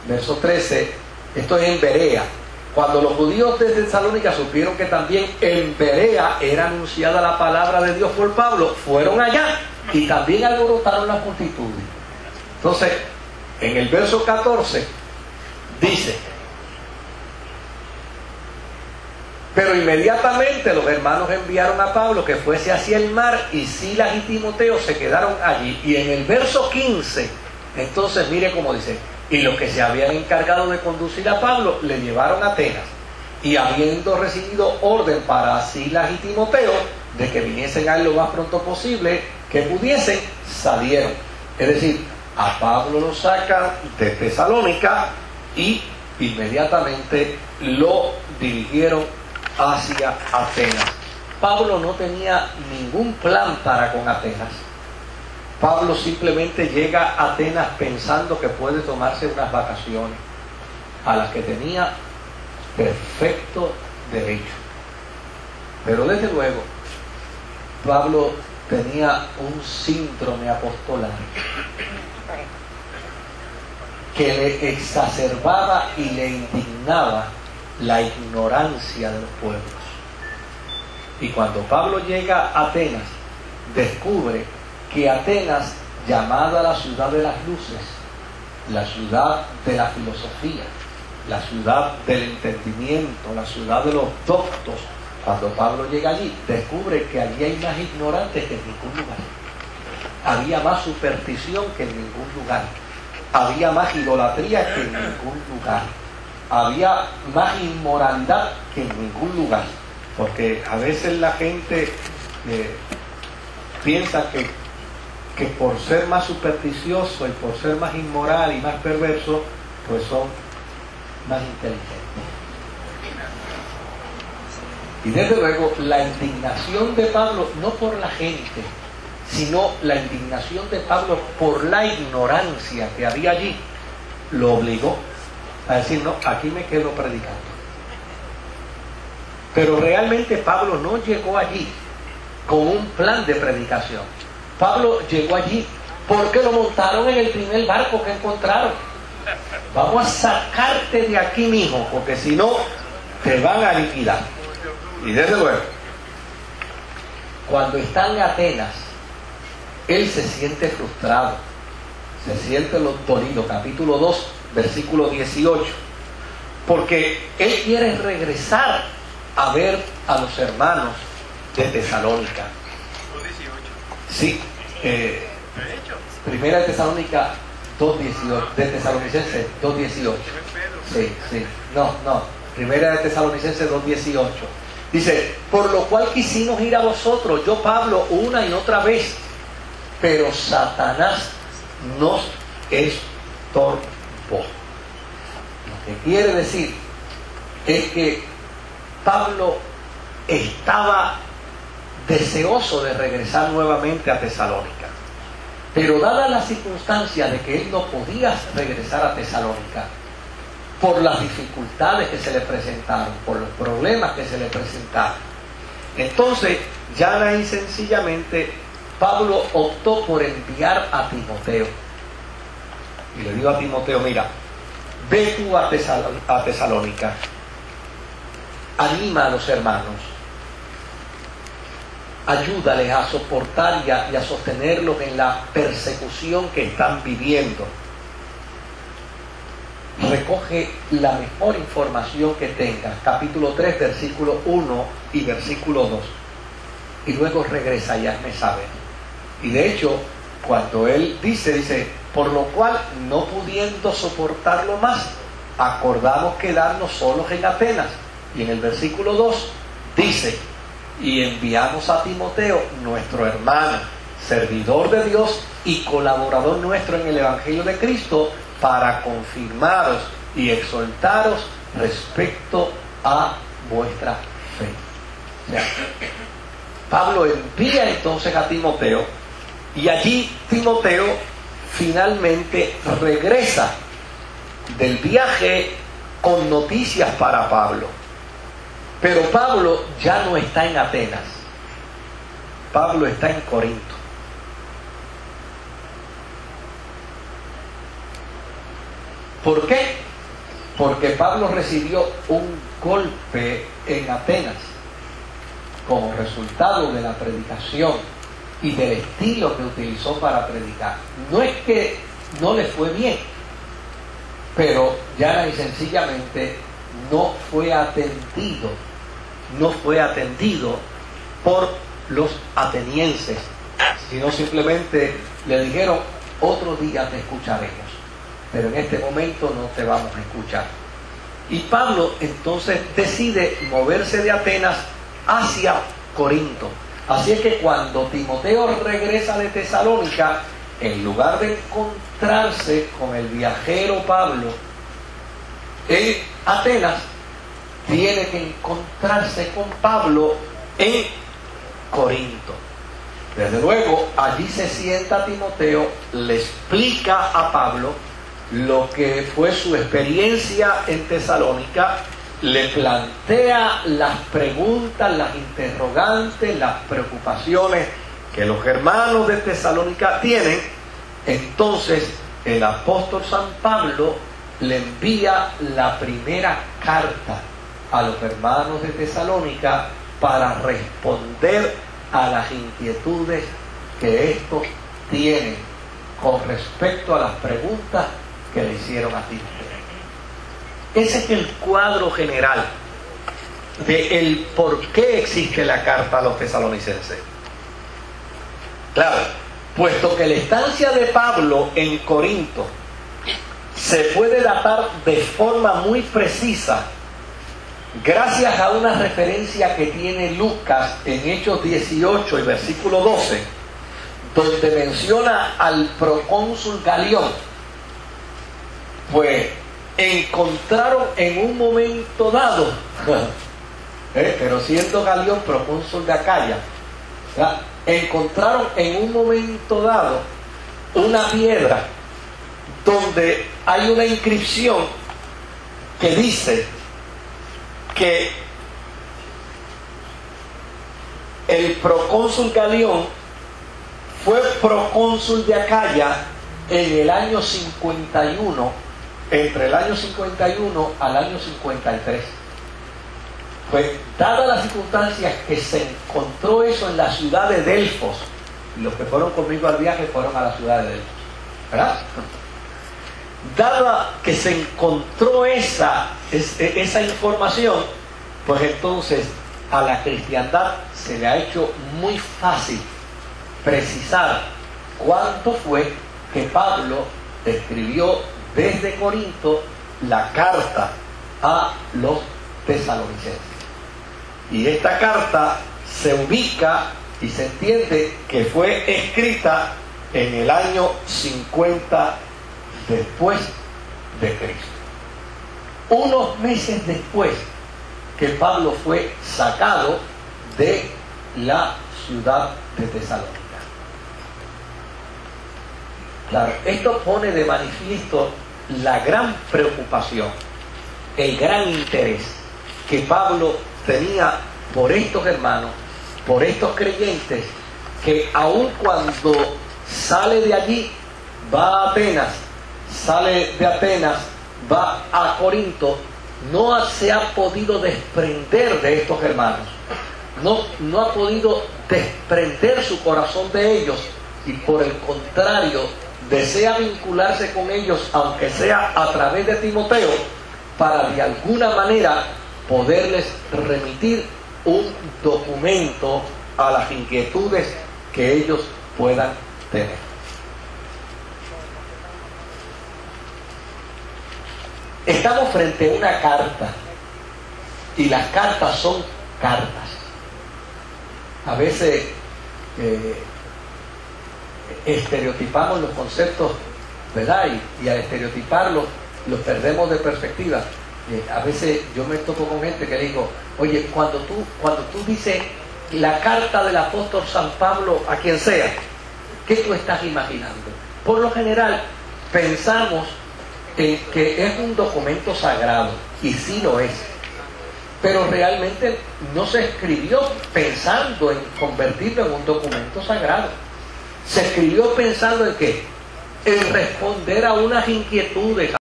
verso 13, esto es en Berea. Cuando los judíos de Tesalónica supieron que también en Berea era anunciada la palabra de Dios por Pablo, fueron allá y también alborotaron las multitudes. Entonces, en el verso 14 dice: pero inmediatamente los hermanos enviaron a Pablo que fuese hacia el mar, y Silas y Timoteo se quedaron allí. Y en el verso 15, entonces mire cómo dice: y los que se habían encargado de conducir a Pablo le llevaron a Atenas, y habiendo recibido orden para Silas y Timoteo de que viniesen a él lo más pronto posible que pudiesen, salieron. Es decir, a Pablo lo sacan de Tesalónica y inmediatamente lo dirigieron hacia Atenas. Pablo no tenía ningún plan para con Atenas. Pablo simplemente llega a Atenas pensando que puede tomarse unas vacaciones, a las que tenía perfecto derecho. Pero desde luego, Pablo tenía un síndrome apostolar que le exacerbaba y le indignaba la ignorancia de los pueblos. Y cuando Pablo llega a Atenas, descubre que Atenas, llamada la ciudad de las luces, la ciudad de la filosofía, la ciudad del entendimiento, la ciudad de los doctos, cuando Pablo llega allí, descubre que allí hay más ignorantes que en ningún lugar. Había más superstición que en ningún lugar. Había más idolatría que en ningún lugar. Había más inmoralidad que en ningún lugar. Porque a veces la gente piensa que por ser más supersticioso y por ser más inmoral y más perverso, pues son más inteligentes. Y desde luego la indignación de Pablo, no por la gente, sino la indignación de Pablo por la ignorancia que había allí, lo obligó a decir: no, aquí me quedo predicando. Pero realmente Pablo no llegó allí con un plan de predicación. Pablo llegó allí porque lo montaron en el primer barco que encontraron. Vamos a sacarte de aquí, mijo, porque si no te van a liquidar. Y desde luego, cuando está en Atenas, él se siente frustrado, se siente dolido. Capítulo 2, versículo 18. Porque él quiere regresar a ver a los hermanos de Tesalónica. Sí, primera de Tesalónica 2.18, de Tesalonicenses 2.18. Sí. No. Primera de Tesalonicenses 2.18. Dice: por lo cual quisimos ir a vosotros, yo Pablo, una y otra vez, pero Satanás nos estorbó. Lo que quiere decir es que Pablo estaba deseoso de regresar nuevamente a Tesalónica, pero dada la circunstancia de que él no podía regresar a Tesalónica por las dificultades que se le presentaron, por los problemas que se le presentaron, entonces llana y sencillamente Pablo optó por enviar a Timoteo. Y le dijo a Timoteo: mira, ve tú a Tesalónica, anima a los hermanos, ayúdales a soportar y a sostenerlos en la persecución que están viviendo. Recoge la mejor información que tengas, capítulo 3, versículo 1 y versículo 2, y luego regresa y hazme saber. Y de hecho, cuando él dice, por lo cual, no pudiendo soportarlo más, acordamos quedarnos solos en Atenas. Y en el versículo 2 dice: y enviamos a Timoteo, nuestro hermano, servidor de Dios y colaborador nuestro en el Evangelio de Cristo, para confirmaros y exhortaros respecto a vuestra fe. O sea, Pablo envía entonces a Timoteo, y allí Timoteo finalmente regresa del viaje con noticias para Pablo. Pero Pablo ya no está en Atenas. Pablo está en Corinto. ¿Por qué? Porque Pablo recibió un golpe en Atenas como resultado de la predicación y del estilo que utilizó para predicar. No es que no le fue bien, pero ya y sencillamente no fue atendido por los atenienses, sino simplemente le dijeron: otro día te escucharemos, pero en este momento no te vamos a escuchar. Y Pablo entonces decide moverse de Atenas hacia Corinto. Así es que cuando Timoteo regresa de Tesalónica, en lugar de encontrarse con el viajero Pablo en Atenas, tiene que encontrarse con Pablo en Corinto. Desde luego, allí se sienta Timoteo, le explica a Pablo lo que fue su experiencia en Tesalónica, le plantea las preguntas, las interrogantes, las preocupaciones que los hermanos de Tesalónica tienen. Entonces el apóstol San Pablo le envía la primera carta a los hermanos de Tesalónica para responder a las inquietudes que estos tienen con respecto a las preguntas que le hicieron a Timoteo. Ese es el cuadro general de el por qué existe la carta a los tesalonicenses. Claro, puesto que la estancia de Pablo en Corinto se puede datar de forma muy precisa gracias a una referencia que tiene Lucas en Hechos 18 y versículo 12, donde menciona al procónsul Galión. Pues encontraron en un momento dado, pero siendo Galión procónsul de Acaya, ¿verdad?, encontraron en un momento dado una piedra donde hay una inscripción que dice que el procónsul Galión fue procónsul de Acaya en el año 51, entre el año 51 al año 53. Pues, dadas las circunstancias que se encontró eso en la ciudad de Delfos, y los que fueron conmigo al viaje fueron a la ciudad de Delfos, ¿verdad? Dada que se encontró esa información, pues entonces a la cristiandad se le ha hecho muy fácil precisar cuánto fue que Pablo escribió desde Corinto la carta a los tesalonicenses. Y esta carta se ubica y se entiende que fue escrita en el año 50 después de Cristo. Unos meses después que Pablo fue sacado de la ciudad de Tesalónica. Claro, esto pone de manifiesto la gran preocupación, el gran interés que Pablo tenía por estos hermanos, por estos creyentes, que aun cuando sale de allí, va a Atenas, sale de Atenas, va a Corinto, no se ha podido desprender de estos hermanos, no ha podido desprender su corazón de ellos, y por el contrario, desea vincularse con ellos, aunque sea a través de Timoteo, para de alguna manera poderles remitir un documento a las inquietudes que ellos puedan tener. Estamos frente a una carta, y las cartas son cartas. A veces estereotipamos los conceptos, ¿verdad? Y al estereotiparlos los perdemos de perspectiva. A veces yo me topo con gente que le digo: oye, cuando tú dices la carta del apóstol San Pablo a quien sea, ¿qué tú estás imaginando? Por lo general pensamos en que es un documento sagrado, y sí lo es, pero realmente no se escribió pensando en convertirlo en un documento sagrado. Se escribió pensando en qué, en responder a unas inquietudes,